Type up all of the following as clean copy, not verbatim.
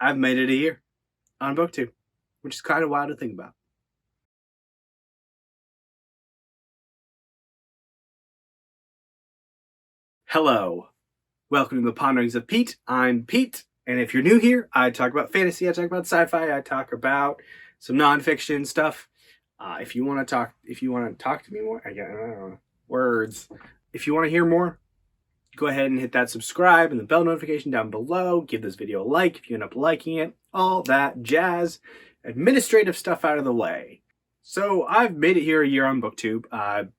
I've made it a year on Booktube, which is kind of wild to think about. Hello, welcome to the Ponderings of Pete. I'm Pete, and if you're new here, I talk about fantasy, I talk about sci-fi, I talk about some nonfiction stuff. If you want to talk to me more, I don't know, words. If you want to hear more, go ahead and hit that subscribe and the bell notification down below. Give this video a like if you end up liking it. All that jazz. Administrative stuff out of the way. So I've made it here a year on Booktube.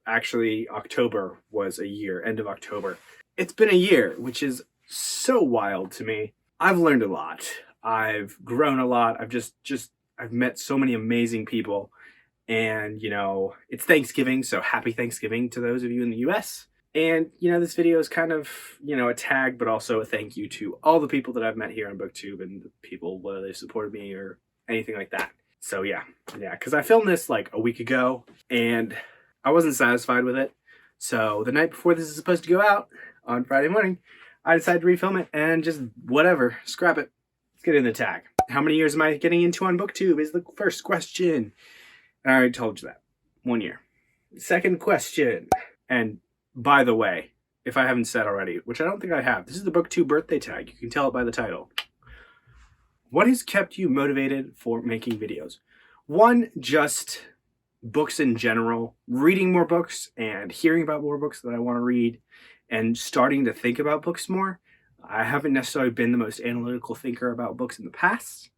Actually, October was a year, end of October. It's been a year, which is so wild to me. I've learned a lot. I've grown a lot. I've met so many amazing people. And, it's Thanksgiving, so happy Thanksgiving to those of you in the US. And, this video is kind of, a tag, but also a thank you to all the people that I've met here on Booktube and the people, whether they've supported me or anything like that. So yeah, because I filmed this like a week ago and I wasn't satisfied with it. So the night before this is supposed to go out on Friday morning, I decided to refilm it and just whatever, scrap it. Let's get in the tag. How many years am I getting into on Booktube is the first question. And I already told you that. 1 year. Second question. And by the way, if I haven't said already, which I don't think I have, this is the Booktube Birthday Tag. You can tell it by the title. What has kept you motivated for making videos? One, just books in general, reading more books and hearing about more books that I want to read and starting to think about books more. I haven't necessarily been the most analytical thinker about books in the past.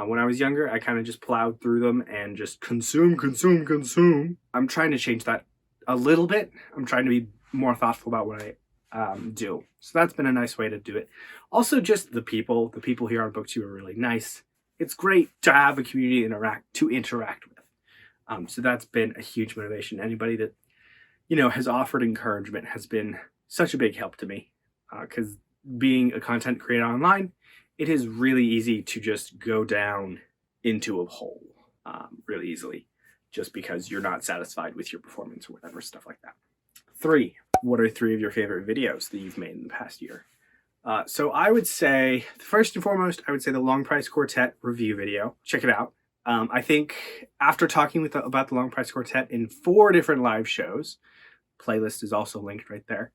When I was younger, I kind of just plowed through them and just consume. I'm trying to change that a little bit. I'm trying to be more thoughtful about what I do. So that's been a nice way to do it. Also, just the people here on Booktube are really nice. It's great to have a community to interact with. So that's been a huge motivation. Anybody that, has offered encouragement has been such a big help to me. Because being a content creator online, it is really easy to just go down into a hole really easily, just because you're not satisfied with your performance or whatever, stuff like that. 3. What are 3 of your favorite videos that you've made in the past year? So I would say, first and foremost, I would say the Long Price Quartet review video. Check it out. I think after talking about the Long Price Quartet in 4 different live shows, playlist is also linked right there,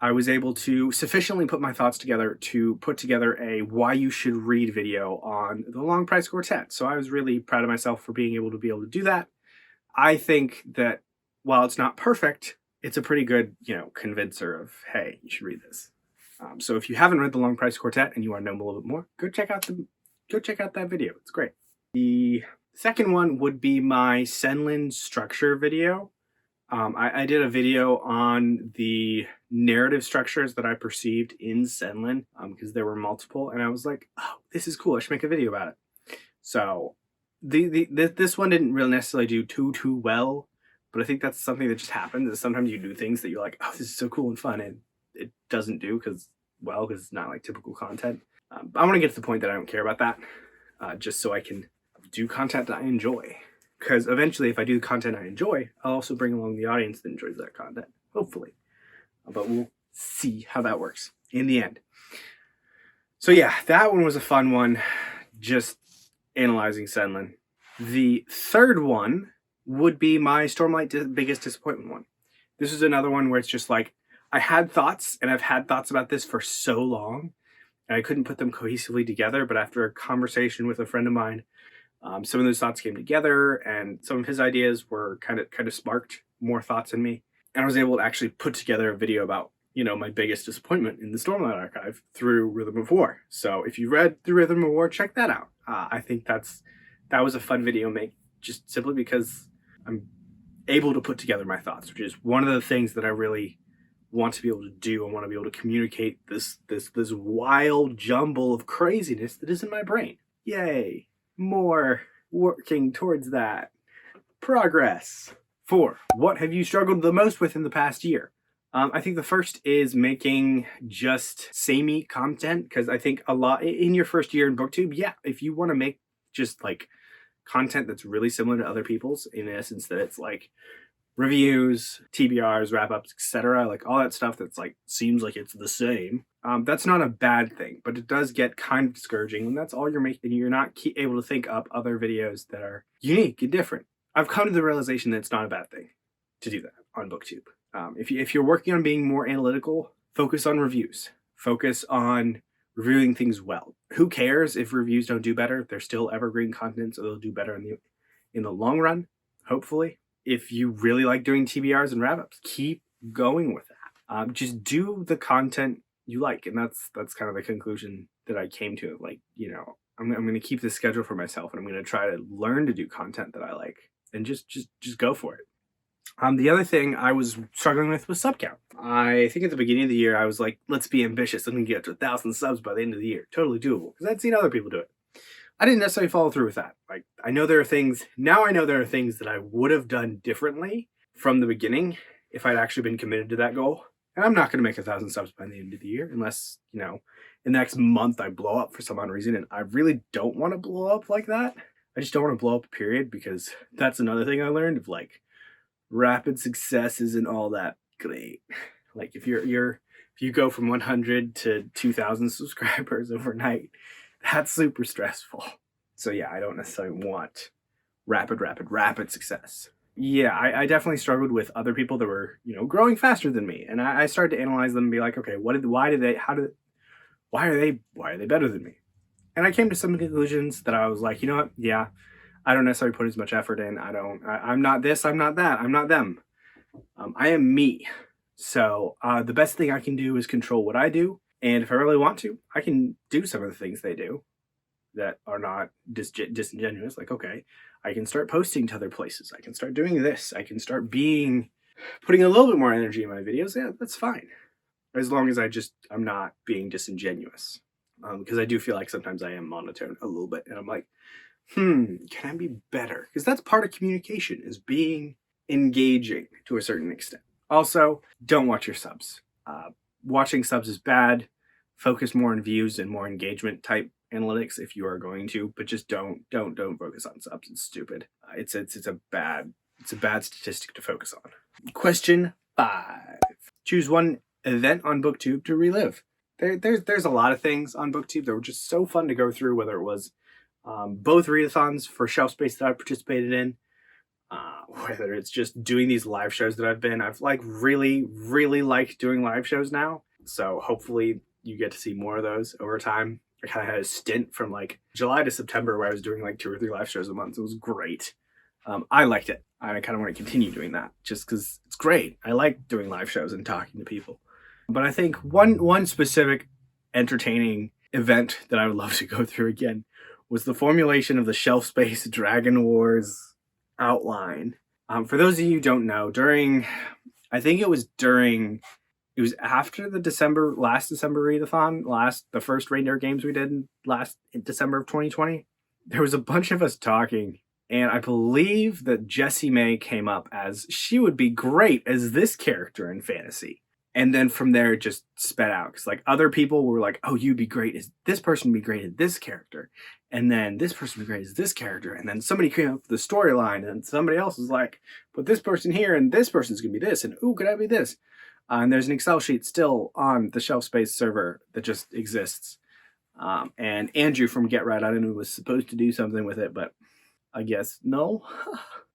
I was able to sufficiently put my thoughts together to put together a why you should read video on the Long Price Quartet. So I was really proud of myself for being able to do that. I think that while it's not perfect, it's a pretty good, convincer of, hey, you should read this. So if you haven't read the Long Price Quartet and you want to know a little bit more, go check out that video. It's great. The second one would be my Senlin structure video. I did a video on the narrative structures that I perceived in Senlin because there were multiple, and I was like, oh, this is cool. I should make a video about it. So this one didn't really necessarily do too well, but I think that's something that just happens. Is sometimes you do things that you're like, oh, this is so cool and fun, and it doesn't do because it's not like typical content. I want to get to the point that I don't care about that, just so I can do content that I enjoy. Because eventually, if I do the content I enjoy, I'll also bring along the audience that enjoys that content, hopefully. But we'll see how that works in the end. So yeah, that one was a fun one, just analyzing Senlin. The third one would be my Stormlight Biggest Disappointment one. This is another one where it's just like, I had thoughts, and I've had thoughts about this for so long, and I couldn't put them cohesively together, but after a conversation with a friend of mine, some of those thoughts came together, and some of his ideas were kind of sparked more thoughts in me. And I was able to actually put together a video about, my biggest disappointment in the Stormlight Archive through Rhythm of War. So if you read through Rhythm of War, check that out. I think that was a fun video to make, just simply because I'm able to put together my thoughts, which is one of the things that I really want to be able to do. I want to be able to communicate this wild jumble of craziness that is in my brain. Yay! More working towards that. Progress. 4. What have you struggled the most with in the past year? I think the first is making just samey content, because I think a lot in your first year in Booktube, yeah, if you want to make just like content that's really similar to other people's, in essence that it's like reviews, TBRs, wrap-ups, etc. Like all that stuff that's like seems like it's the same. That's not a bad thing, but it does get kind of discouraging when that's all you're making. You're not able to think up other videos that are unique and different. I've come to the realization that it's not a bad thing to do that on Booktube. If you're working on being more analytical, focus on reviews. Focus on reviewing things well. Who cares if reviews don't do better? They're still evergreen content, so they'll do better in the long run, hopefully. If you really like doing TBRs and wrap-ups, keep going with that. Just do the content you like, and that's kind of the conclusion that I came to. Like, you know, I'm going to keep this schedule for myself, and I'm going to try to learn to do content that I like, and just go for it. The other thing I was struggling with was sub count. I think at the beginning of the year, I was like, let's be ambitious. I'm going to get to 1,000 subs by the end of the year. Totally doable, because I'd seen other people do it. I didn't necessarily follow through with that. Like, I know there are things that I would have done differently from the beginning if I'd actually been committed to that goal. And I'm not going to make 1,000 subs by the end of the year unless, you know, in the next month I blow up for some odd reason. And I really don't want to blow up like that. I just don't want to blow up, period, because that's another thing I learned of, like, rapid success isn't all that great. Like, if you go from 100 to 2,000 subscribers overnight, that's super stressful. So yeah, I don't necessarily want rapid success. Yeah, I definitely struggled with other people that were, you know, growing faster than me. And I started to analyze them and be like, okay, why are they better than me? And I came to some conclusions that I was like, you know what? Yeah, I don't necessarily put as much effort in. I'm not this, I'm not that, I'm not them. I am me. So the best thing I can do is control what I do. And if I really want to, I can do some of the things they do that are not disingenuous. Like, okay, I can start posting to other places. I can start doing this. I can start putting a little bit more energy in my videos. Yeah, that's fine. As long as I'm not being disingenuous. Because I do feel like sometimes I am monotone a little bit. And I'm like, can I be better? Because that's part of communication, is being engaging to a certain extent. Also, don't watch your subs. Watching subs is bad. Focus more on views and more engagement type analytics if you are going to, but just don't focus on subs. It's stupid. It's a bad statistic to focus on. Question 5. Choose one event on Booktube to relive. There's a lot of things on Booktube that were just so fun to go through, whether it was both readathons for shelf space that I participated in, whether it's just doing these live shows that I've like really liked doing live shows now. So hopefully you get to see more of those over time. I kind of had a stint from like July to September where I was doing like 2 or 3 live shows a month. It was great. I liked it. I kind of want to continue doing that just because it's great. I like doing live shows and talking to people. But I think one specific entertaining event that I would love to go through again was the formulation of the Shelf Space Dragon Wars outline. For those of you who don't know, it was after the last December readathon, the first Reindeer Games we did in December of 2020. There was a bunch of us talking, and I believe that Jessie Mae came up as she would be great as this character in fantasy. And then from there, it just sped out. Because like other people were like, oh, you'd be great as this person would be great as this character. And then this person would be great as this character. And then somebody came up with the storyline. And somebody else was like, put this person here and this person's going to be this. And ooh, could I be this? And there's an Excel sheet still on the Shelf Space server that just exists. And Andrew from GetWriteonIn was supposed to do something with it, but I guess no.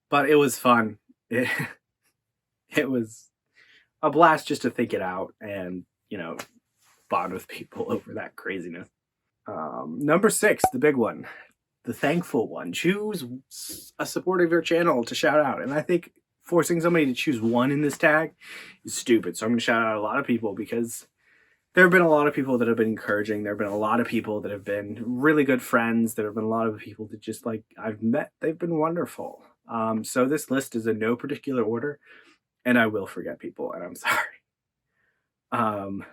But it was fun. It was a blast just to think it out and, you know, bond with people over that craziness. Number 6, the big one, the thankful one. Choose a supporter of your channel to shout out. And I think forcing somebody to choose one in this tag is stupid. So I'm going to shout out a lot of people because there have been a lot of people that have been encouraging. There have been a lot of people that have been really good friends. There have been a lot of people that just like I've met. They've been wonderful. So this list is in no particular order. And I will forget people, and I'm sorry.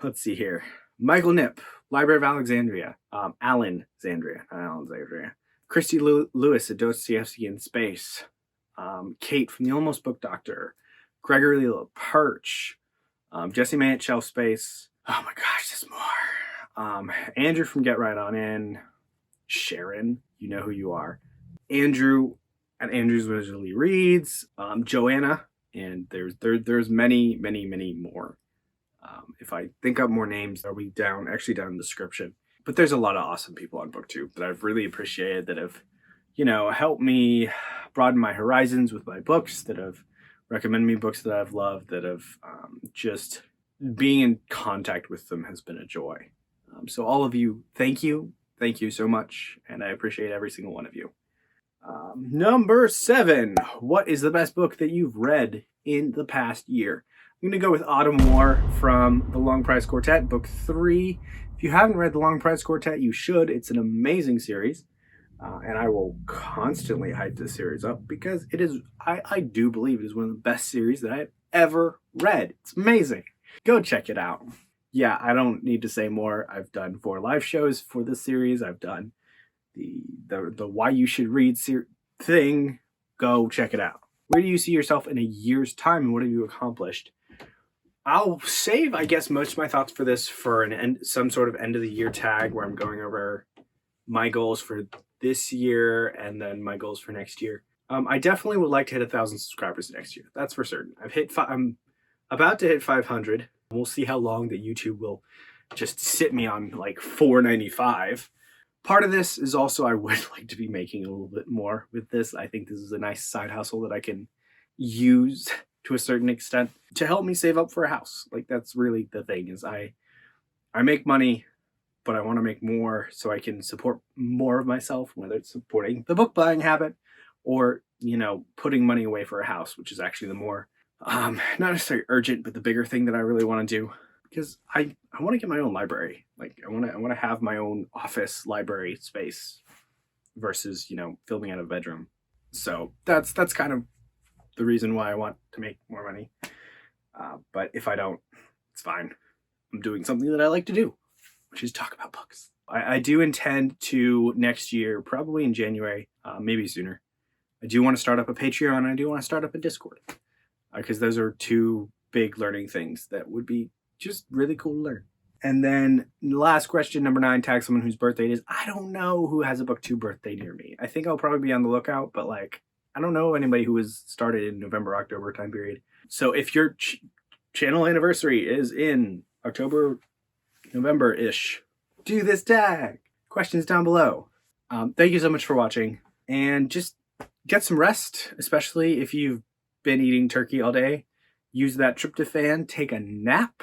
Let's see here. Michael Knipp, Library of Allenxandria. Allenxandria. Christy Lewis at Dosteovsky in Space. Kate from The.almost.book.doctor. Gregory laperche. Jessie Mae at Shelf Space. Oh my gosh, there's more. Andrew from GetWriteonIn. Sharon, you know who you are. Andrew at Andrew's Visually Reads. Johanna And there's many, many, many more. If I think up more names, they'll be down in the description. But there's a lot of awesome people on BookTube that I've really appreciated, that have, helped me broaden my horizons with my books, that have recommended me books that I've loved, that have just being in contact with them has been a joy. So all of you, thank you. Thank you so much. And I appreciate every single one of you. Number 7. What is the best book that you've read in the past year? I'm going to go with Autumn War from the Long Price Quartet, book 3. If you haven't read the Long Price Quartet, you should. It's an amazing series. And I will constantly hype this series up because it is, I do believe it is one of the best series that I've ever read. It's amazing. Go check it out. Yeah, I don't need to say more. I've done 4 live shows for this series. I've done the Why You Should Read thing. Go check it out. Where do you see yourself in a year's time, and what have you accomplished? I'll save, I guess, most of my thoughts for this for some sort of end of the year tag where I'm going over my goals for this year and then my goals for next year. I definitely would like to hit 1,000 subscribers next year. That's for certain. I'm about to hit 500. We'll see how long that YouTube will just sit me on like $4.95. Part of this is also I would like to be making a little bit more with this. I think this is a nice side hustle that I can use to a certain extent to help me save up for a house. Like, that's really the thing, is I make money, but I want to make more so I can support more of myself, whether it's supporting the book buying habit or, putting money away for a house, which is actually the more, not necessarily urgent, but the bigger thing that I really want to do. Because I want to get my own library. Like, I want to have my own office library space versus, filming out of a bedroom. So that's kind of the reason why I want to make more money. But if I don't, it's fine. I'm doing something that I like to do, which is talk about books. I do intend to next year, probably in January, maybe sooner. I do want to start up a Patreon, and I do want to start up a Discord. Because those are 2 big learning things that would be just really cool to learn. And then last question, number 9, tag someone whose birthday it is. I don't know who has a Booktube birthday near me. I think I'll probably be on the lookout, but I don't know anybody who was started in November, October time period. So if your channel anniversary is in October, November-ish, do this tag. Questions down below. Thank you so much for watching, and just get some rest, especially if you've been eating turkey all day. Use that tryptophan, take a nap,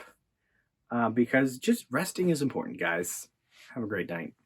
because just resting is important, guys. Have a great night.